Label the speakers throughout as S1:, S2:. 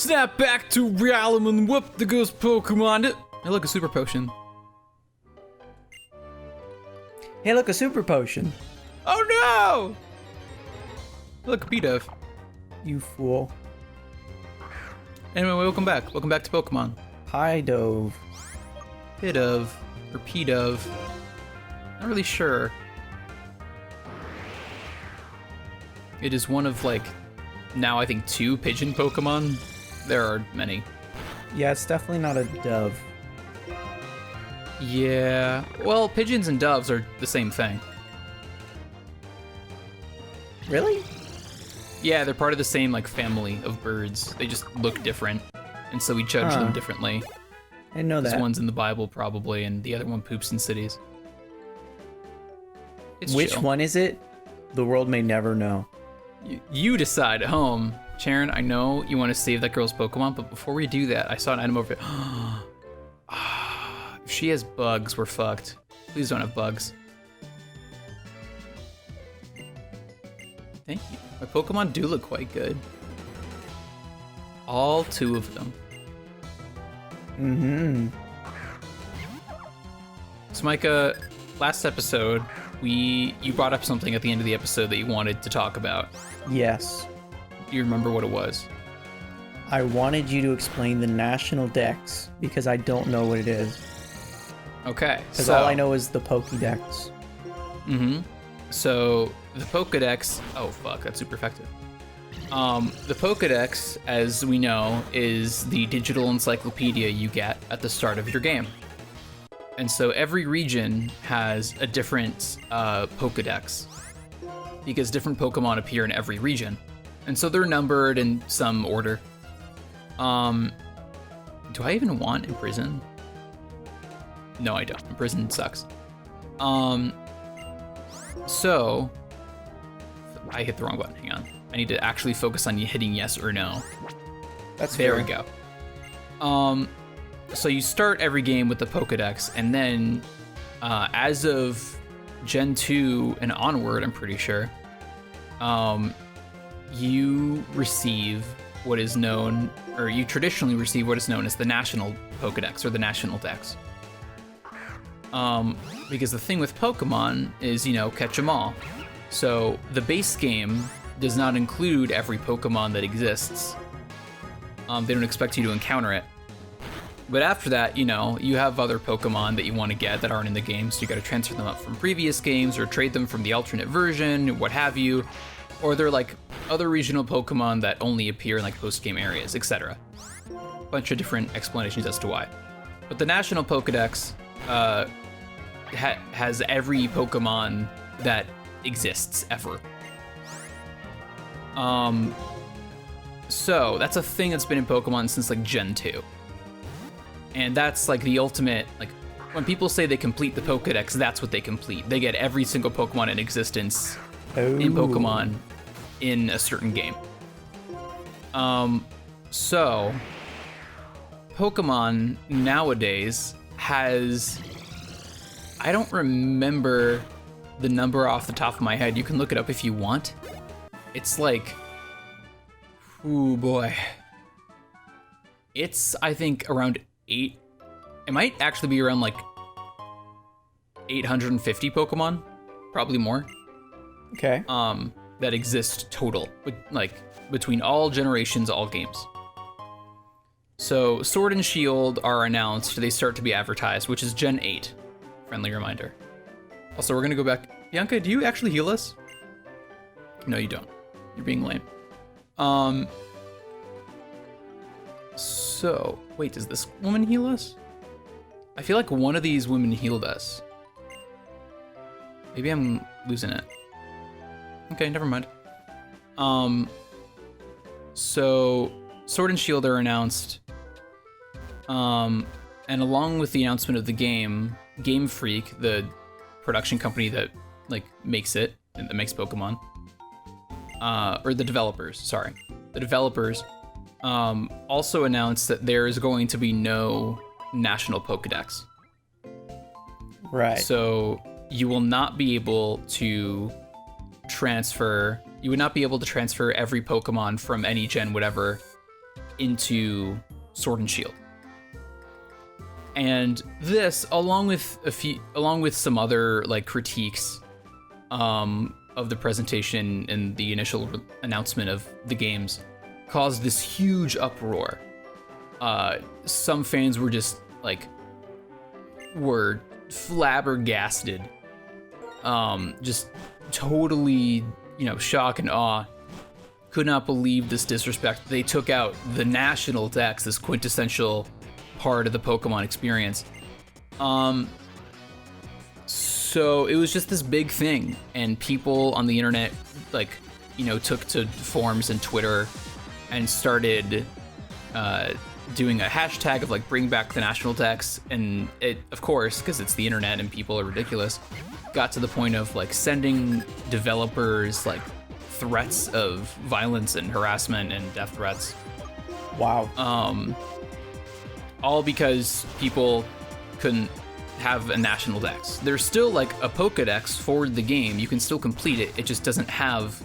S1: Snap back to realm and whoop the ghost Pokemon. Hey, look, a super potion.
S2: Hey, look, a super potion.
S1: Oh no! Look, P-Dove.
S2: You fool.
S1: Anyway, welcome back. Welcome back to Pokemon.
S2: Hi, Dove.
S1: P-Dove, or P-Dove. Not really sure. It is one of, like, now I think 2 pigeon Pokemon. There are many.
S2: Yeah, it's definitely not a dove.
S1: Yeah, well, pigeons and doves are the same thing.
S2: Really?
S1: Yeah, they're part of the same, like, family of birds. They just look different, and so we judge them differently.
S2: I didn't know that.
S1: This one's in the Bible, probably, and the other one poops in cities. It's
S2: Which
S1: chill.
S2: one is it? The world may never know.
S1: You decide at home. Sharon, I know you want to save that girl's Pokemon, but before we do that, I saw an item over here. If she has bugs, we're fucked. Please don't have bugs. Thank you. My Pokemon do look quite good. All 2 of them.
S2: Mm-hmm.
S1: So Micah, last episode, you brought up something at the end of the episode that you wanted to talk about.
S2: Yes.
S1: Do you remember what it was?
S2: I wanted you to explain the National Dex because I don't know what it is.
S1: Okay.
S2: Because all I know is the Pokédex.
S1: Mm-hmm. So the Pokédex. Oh fuck, that's super effective. The Pokédex, as we know, is the digital encyclopedia you get at the start of your game. And so every region has a different Pokédex because different Pokemon appear in every region. And so they're numbered in some order. Do I even want Imprison? No, I don't. Imprison sucks. So I hit the wrong button. Hang on. I need to actually focus on hitting yes or no.
S2: That's
S1: there
S2: fair.
S1: we go. So you start every game with the Pokédex, and then as of Gen 2 and onward, I'm pretty sure, you receive what is known, or you traditionally receive what is known as the National Pokédex, or the National Dex. Because the thing with Pokemon is, catch 'em all. So the base game does not include every Pokemon that exists. They don't expect you to encounter it. But after that, you have other Pokemon that you want to get that aren't in the game, so you got to transfer them up from previous games or trade them from the alternate version, what have you. Or they're like other regional Pokemon that only appear in like post-game areas, etc. Bunch of different explanations as to why. But the National Pokédex has every Pokemon that exists ever. So that's a thing that's been in Pokemon since like Gen 2. And that's like the ultimate, like when people say they complete the Pokédex, that's what they complete. They get every single Pokemon in existence in Pokemon in a certain game. So Pokemon nowadays has, I don't remember the number off the top of my head. You can look it up if you want. It's like, ooh boy. It's, I think, around 8. It might actually be around like 850 Pokemon, probably more.
S2: Okay.
S1: That exist total, like between all generations, all games. So Sword and Shield are announced. They start to be advertised, which is Gen 8. Friendly reminder. Also, we're gonna go back. Bianca, do you actually heal us? No, you don't. You're being lame. So, wait, does this woman heal us? I feel like one of these women healed us. Maybe I'm losing it. Okay, never mind. So Sword and Shield are announced. And along with the announcement of the game, Game Freak, the production company that like makes it, that makes Pokemon, or the developers, sorry. The developers also announced that there is going to be no National Pokédex.
S2: Right.
S1: So you will not be able to transfer, you would not be able to transfer every Pokemon from any gen, whatever, into Sword and Shield. And this, along with some other like critiques of the presentation and the initial announcement of the games, caused this huge uproar. Some fans were just like flabbergasted, just totally, shock and awe. Could not believe this disrespect. They took out the National Dex, this quintessential part of the Pokemon experience. So it was just this big thing, and people on the internet, took to forums and Twitter and started doing a hashtag of bring back the National Dex, and it, of course, because it's the internet and people are ridiculous, got to the point of sending developers threats of violence and harassment and death threats.
S2: Wow.
S1: All because people couldn't have a National Dex. There's still a Pokédex for the game. You can still complete it. It just doesn't have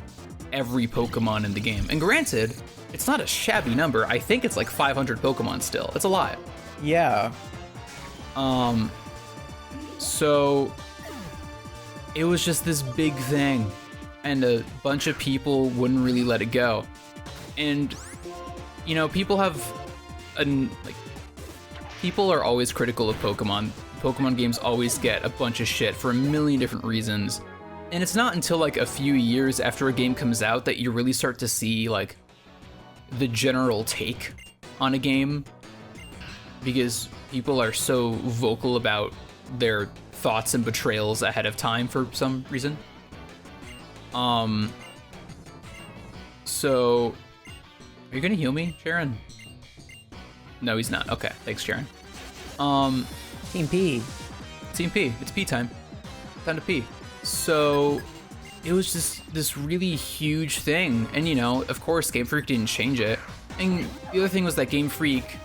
S1: every Pokemon in the game. And granted, it's not a shabby number. I think it's 500 Pokemon still. It's a lot.
S2: Yeah.
S1: So it was just this big thing, and a bunch of people wouldn't really let it go. And people have people are always critical of Pokemon. Pokemon games always get a bunch of shit for a million different reasons. And it's not until a few years after a game comes out that you really start to see the general take on a game, because people are so vocal about their thoughts and betrayals ahead of time for some reason. So are you gonna heal me, Sharon? No, he's not. Okay, thanks, Sharon.
S2: Team P.
S1: Team P. It's P time. Time to pee. So it was just this really huge thing, and of course, Game Freak didn't change it. And the other thing was that Game Freak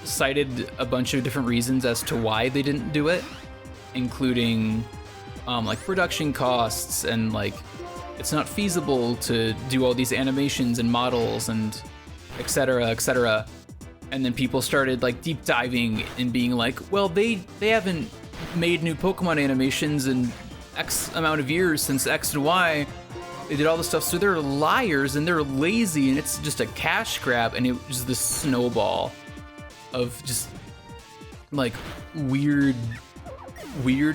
S1: cited a bunch of different reasons as to why they didn't do it, including production costs and it's not feasible to do all these animations and models and etc., etc. And then people started deep diving and being well, they haven't made new Pokemon animations in X amount of years since X and Y. They did all this stuff, so they're liars and they're lazy and it's just a cash grab. And it was this snowball of just weird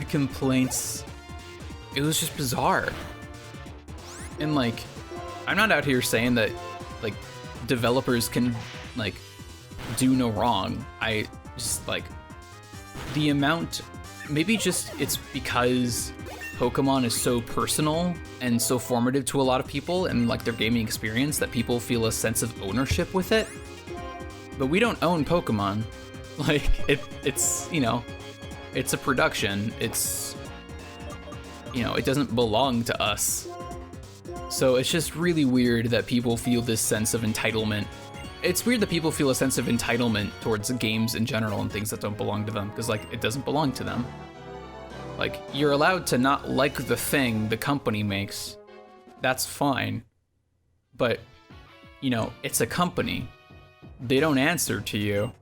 S1: complaints. It was just bizarre. And I'm not out here saying that developers can do no wrong. I just the amount, maybe just it's because Pokemon is so personal and so formative to a lot of people and their gaming experience that people feel a sense of ownership with it. But we don't own Pokemon. It's it's a production. It's it doesn't belong to us. So it's just really weird that people feel this sense of entitlement. It's weird that people feel a sense of entitlement towards games in general and things that don't belong to them, because it doesn't belong to them. You're allowed to not like the thing the company makes. That's fine. But, it's a company. They don't answer to you.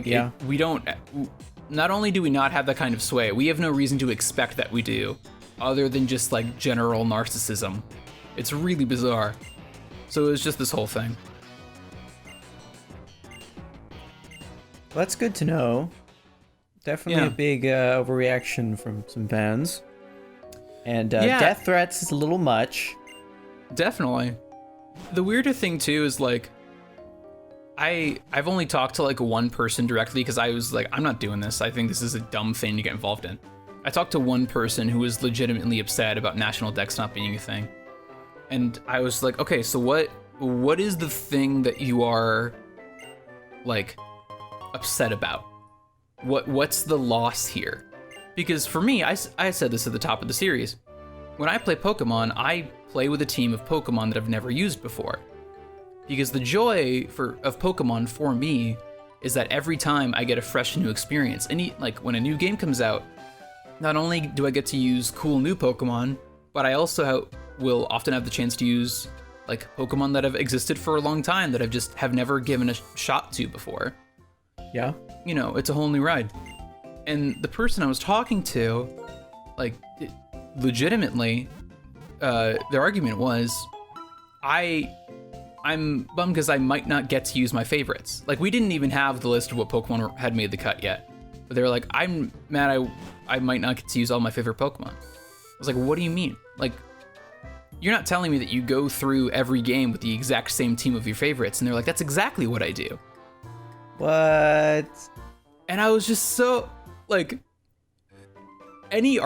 S2: Yeah.
S1: We don't... Not only do we not have that kind of sway, we have no reason to expect that we do, other than just, general narcissism. It's really bizarre. So it was just this whole thing.
S2: Well, that's good to know. Definitely a big overreaction from some fans. And death threats is a little much.
S1: Definitely. The weirder thing too is I've only talked to one person directly, because I was I'm not doing this. I think this is a dumb thing to get involved in. I talked to one person who was legitimately upset about National Dex not being a thing. And I was okay, so what is the thing that you are upset about? What's the loss here? Because for me, I said this at the top of the series. When I play Pokemon, I play with a team of Pokemon that I've never used before. Because the joy of Pokemon for me is that every time I get a fresh new experience. And when a new game comes out, not only do I get to use cool new Pokemon, but I also will often have the chance to use like Pokemon that have existed for a long time that I've just have never given a shot to before.
S2: Yeah.
S1: You know, it's a whole new ride. And the person I was talking to, like, legitimately, their argument was, I'm bummed because I might not get to use my favorites. Like, we didn't even have the list of what Pokemon had made the cut yet. But they were like, I'm mad I might not get to use all my favorite Pokemon. I was like, what do you mean? Like, you're not telling me that you go through every game with the exact same team of your favorites. And they're like, that's exactly what I do.
S2: What?
S1: And I was just so, like, any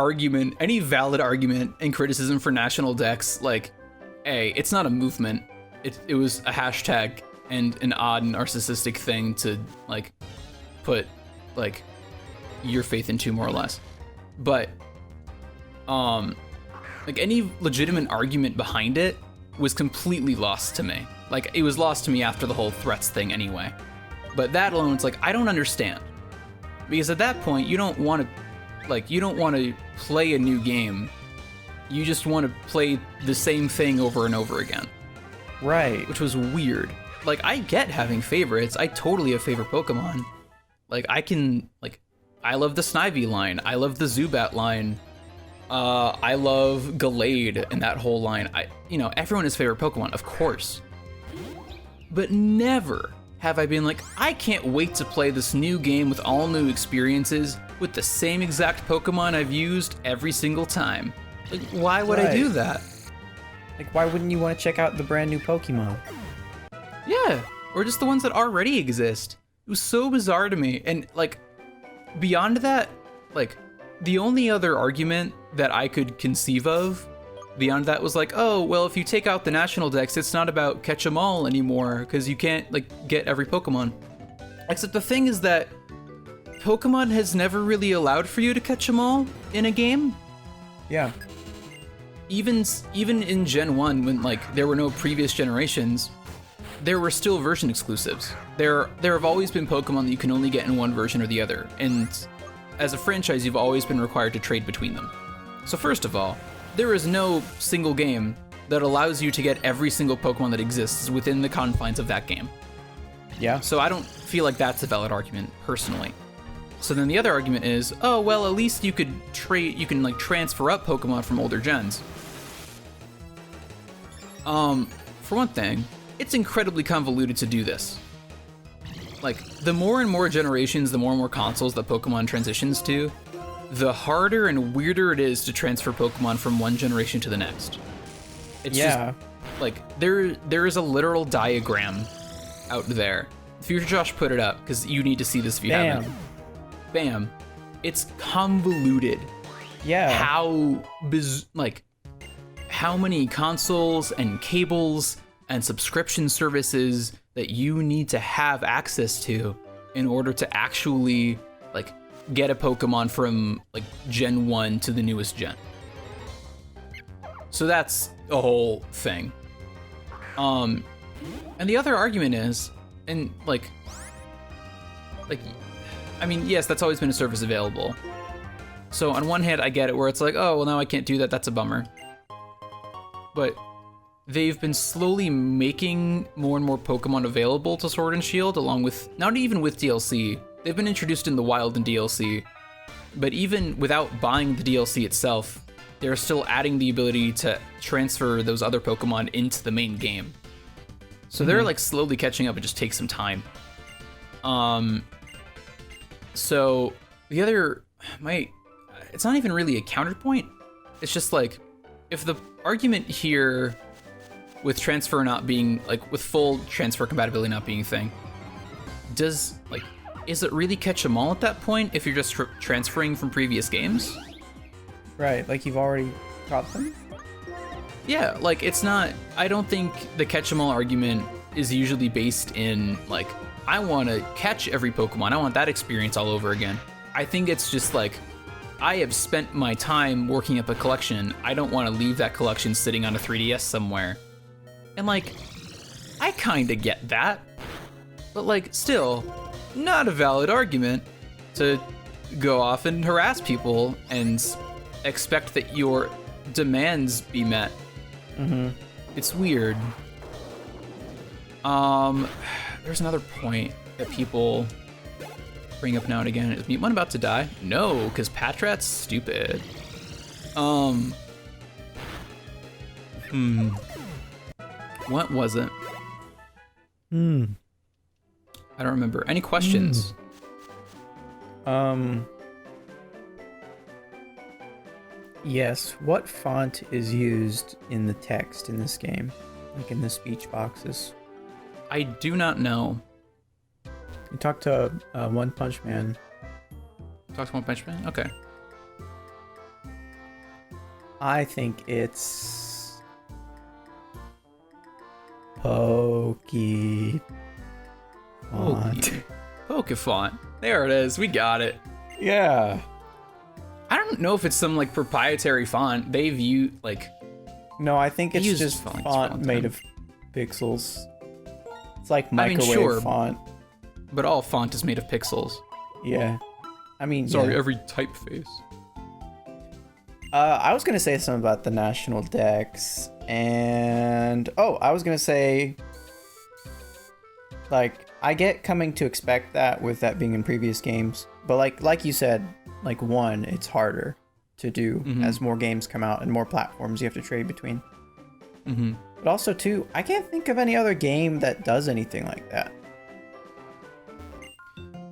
S1: valid argument and criticism for National Dex, like, A, it's not a movement. It was a hashtag and an odd narcissistic thing to, like, put, like, your faith into, more or less. But, like, any legitimate argument behind it was completely lost to me. Like, it was lost to me after the whole threats thing anyway. But that alone, it's like, I don't understand. Because at that point, you don't want to play a new game. You just want to play the same thing over and over again.
S2: Right.
S1: Which was weird. Like, I get having favorites. I totally have favorite Pokemon. Like, I love the Snivy line. I love the Zubat line. I love Gallade and that whole line. Everyone has favorite Pokemon, of course. But never have I been like, I can't wait to play this new game with all new experiences with the same exact Pokemon I've used every single time. Like, why would I do that?
S2: Like, why wouldn't you want to check out the brand new Pokemon?
S1: Yeah, or just the ones that already exist. It was so bizarre to me. And, like, beyond that, like, the only other argument that I could conceive of beyond that was like, oh, well, if you take out the National Dex, it's not about catch 'em all anymore, because you can't, like, get every Pokemon. Except the thing is that Pokemon has never really allowed for you to catch 'em all in a game.
S2: Yeah.
S1: Even in Gen 1, when, like, there were no previous generations, there were still version exclusives. There have always been Pokemon that you can only get in one version or the other, and as a franchise, you've always been required to trade between them. So first of all, there is no single game that allows you to get every single Pokemon that exists within the confines of that game.
S2: Yeah.
S1: So I don't feel like that's a valid argument, personally. So then the other argument is, oh, well, at least you can like transfer up Pokemon from older gens. For one thing, it's incredibly convoluted to do this. Like, the more and more generations, the more and more consoles that Pokemon transitions to, the harder and weirder it is to transfer Pokemon from one generation to the next. It's just, like, there is a literal diagram out there. Future Josh put it up, because you need to see this if you haven't. Bam. It's convoluted.
S2: Yeah.
S1: How many consoles and cables and subscription services that you need to have access to in order to actually, like, get a Pokemon from, like, Gen 1 to the newest gen. So that's a whole thing. And the other argument is, and, like, I mean, yes, that's always been a service available. So on one hand, I get it, where it's like, oh, well, now I can't do that, that's a bummer. But they've been slowly making more and more Pokemon available to Sword and Shield, along with, not even with DLC, they've been introduced in the wild and DLC, but even without buying the DLC itself, they're still adding the ability to transfer those other Pokemon into the main game. So they're, like, slowly catching up. It just takes some time. So the other, it's not even really a counterpoint. It's just like, if the argument here with transfer not being, like, with full transfer compatibility not being a thing, is it really catch 'em all at that point if you're just transferring from previous games?
S2: Right, like you've already got them?
S1: Yeah, like, it's not, I don't think the catch 'em all argument is usually based in, like, I want to catch every Pokemon, I want that experience all over again. I think it's just like, I have spent my time working up a collection, I don't want to leave that collection sitting on a 3DS somewhere. And, like, I kinda get that, but, like, still, not a valid argument to go off and harass people and expect that your demands be met.
S2: Mm-hmm.
S1: It's weird. There's another point that people bring up now and again. Is Mutmon about to die? No, because Patrat's stupid. What was it? I don't remember. Any questions?
S2: Yes. What font is used in the text in this game? Like in the speech boxes?
S1: I do not know.
S2: You talk to One Punch Man.
S1: Talk to One Punch Man? Okay.
S2: I think it's Pokey font.
S1: Pokefont. There it is. We got it.
S2: Yeah.
S1: I don't know if it's some like proprietary font. They've used like.
S2: No, I think it's just font made of pixels. It's like microwave font.
S1: But all font is made of pixels.
S2: Yeah. I mean,
S1: sorry, every typeface.
S2: I was gonna say something about the National Dex, and I was gonna say, like, I get coming to expect that with that being in previous games, but like you said, like one, it's harder to do as more games come out and more platforms you have to trade between. But also two, I can't think of any other game that does anything like that.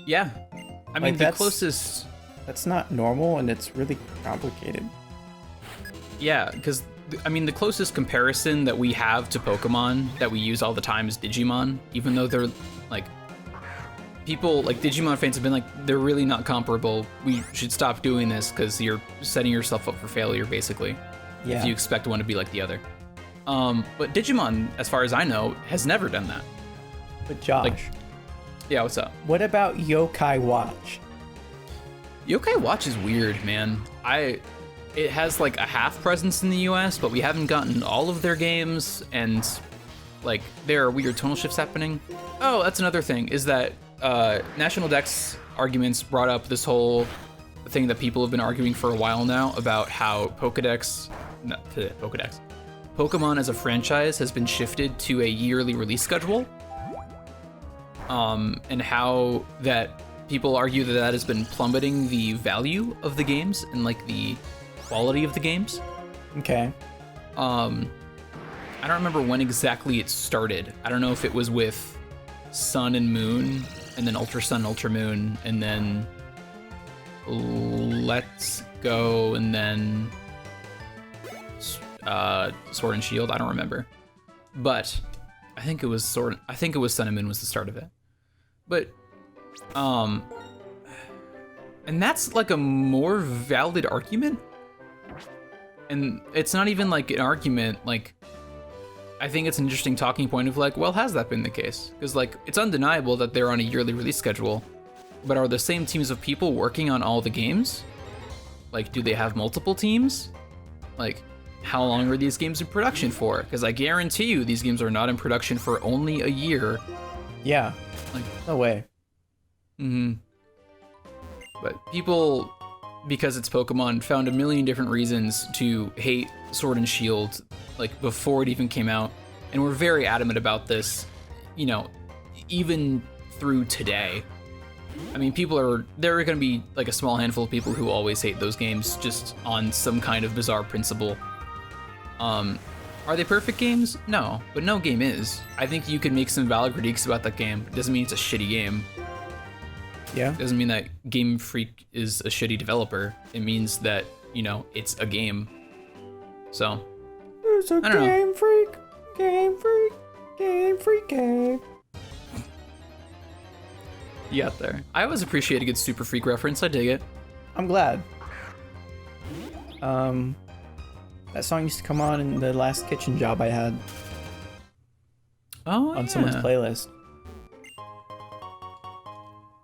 S1: Yeah, I mean the closest.
S2: That's not normal, and it's really complicated.
S1: Yeah, because I mean the closest comparison that we have to Pokemon that we use all the time is Digimon, even though they're like people like Digimon fans have been like they're really not comparable. We should stop doing this because you're setting yourself up for failure basically. Yeah. If you expect one to be like the other. But Digimon, as far as I know, has never done that.
S2: But Josh.
S1: Yeah, what's up?
S2: What about Yokai Watch?
S1: Yokai Watch is weird, man. It has like a half presence in the US, but we haven't gotten all of their games, and like there are weird tonal shifts happening. Oh, that's another thing, is that National Dex arguments brought up this whole thing that people have been arguing for a while now about how Pokemon as a franchise has been shifted to a yearly release schedule. And how that people argue that has been plummeting the value of the games and like the quality of the games.
S2: Okay.
S1: I don't remember when exactly it started. I don't know if it was with Sun and Moon, and then Ultra Sun, Ultra Moon, and then Let's Go, and then Sword and Shield. I don't remember, but I think it was Sun and Moon was the start of it. But, and that's like a more valid argument. And it's not even like an argument, like, I think it's an interesting talking point of like, well, has that been the case? Because like, it's undeniable that they're on a yearly release schedule, but are the same teams of people working on all the games? Like, do they have multiple teams? Like, how long are these games in production for? Because I guarantee you these games are not in production for only a year.
S2: Yeah. Like, no way.
S1: But people, because it's Pokemon, found a million different reasons to hate Sword and Shield, like before it even came out, and we're very adamant about this, you know, even through today. I mean, there are going to be like a small handful of people who always hate those games just on some kind of bizarre principle. Are they perfect games? No, but no game is. I think you could make some valid critiques about that game. It doesn't mean it's a shitty game.
S2: Yeah.
S1: It doesn't mean that Game Freak is a shitty developer. It means that, you know, it's a game. So,
S2: it's a Game Freak, Game Freak, Game Freak game.
S1: You got there. I always appreciate a good Super Freak reference. I dig it.
S2: I'm glad. That song used to come on in the last kitchen job I had.
S1: Oh,
S2: on someone's playlist.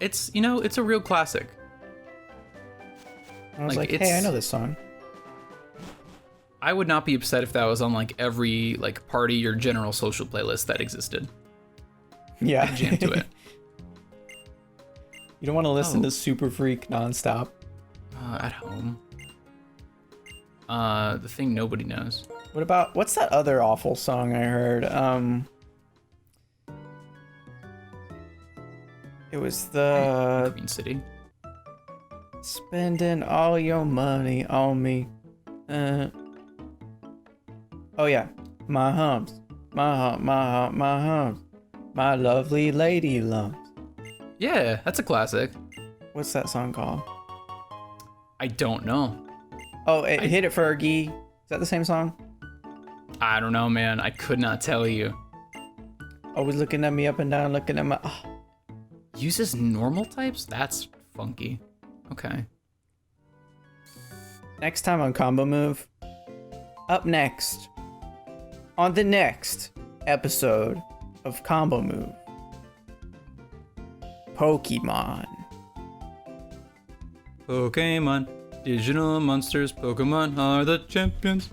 S1: It's, you know, it's a real classic.
S2: I was like, hey, I know this song.
S1: I would not be upset if that was on like every like party or general social playlist that existed.
S2: Yeah.
S1: I'd jam to it.
S2: You don't want to listen to Super Freak nonstop.
S1: At home. The thing nobody knows.
S2: What's that other awful song I heard? It was the
S1: Queen City.
S2: spending all your money on me. Oh yeah, my humps, my humps, my lovely lady lumps.
S1: Yeah, that's a classic.
S2: What's that song called?
S1: I don't know.
S2: Oh, Hit It Fergie. Is that the same song?
S1: I don't know, man. I could not tell you.
S2: Always looking at me up and down, looking at my. Oh.
S1: Uses normal types? That's funky. Okay.
S2: Next time on Combo Move. Up next. On the next episode of Combo Move. Pokemon.
S1: Pokemon. Digital monsters. Pokemon are the champions.